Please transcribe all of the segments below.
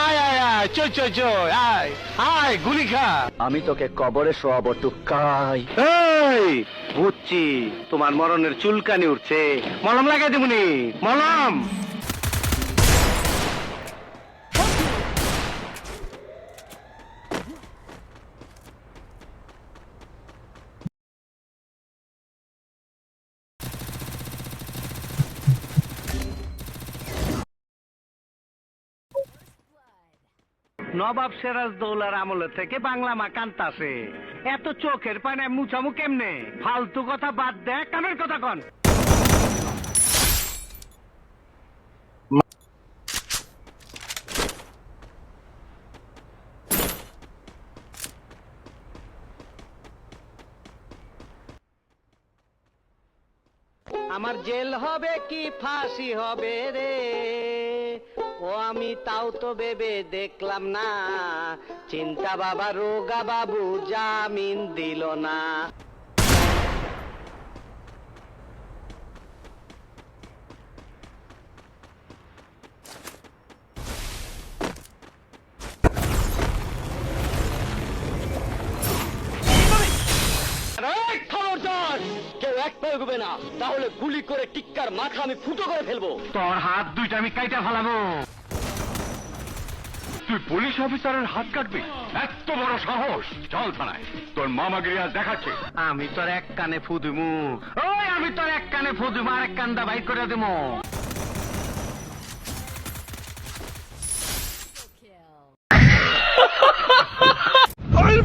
আয় আয় আয় চল চল চল আয় আয় গুলি খা। আমি তোকে কবরে শোয়াবো টুকাই। এই বুঝছি তোমার মরণের চুলকানি উঠছে, মলম লাগাই দেবনি মলম। নবাব সিরাজদৌলার আমলে থেকে বাংলা মা কান্তাছে, এত চোখের পানে মুছামু কেমনে? ফালতু কথা বাদ দে, কামের কথা কন। আমার জেল হবে কি ফাঁসি হবে রে, ও আমি তাও তো ভেবে দেখলাম না। চিন্তা বাবা রোগা বাবু জামিন দিল না। কেউ এক পায়ে এগোবে না, তাহলে গুলি করে টিক্কার মাথা আমি ফুটো করে ফেলবো। তোর হাত দুইটা আমি কাইটা ফেলাবো। তুই পুলিশ অফিসারের হাত কাটবি? এত বড় সাহস! চল থানায়, তোর মামাগিরি আজ দেখাচ্ছে। আমি তোর এক কানে ফুদুমু, ওই আমি তোর এক কানে ফুদুমু, আর এক কান্দা বাইর করে দেবো।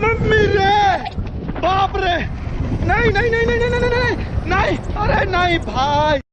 मम्मी रे, बाप रे, नहीं नहीं नहीं नहीं नहीं नहीं नहीं नहीं, अरे नहीं भाई।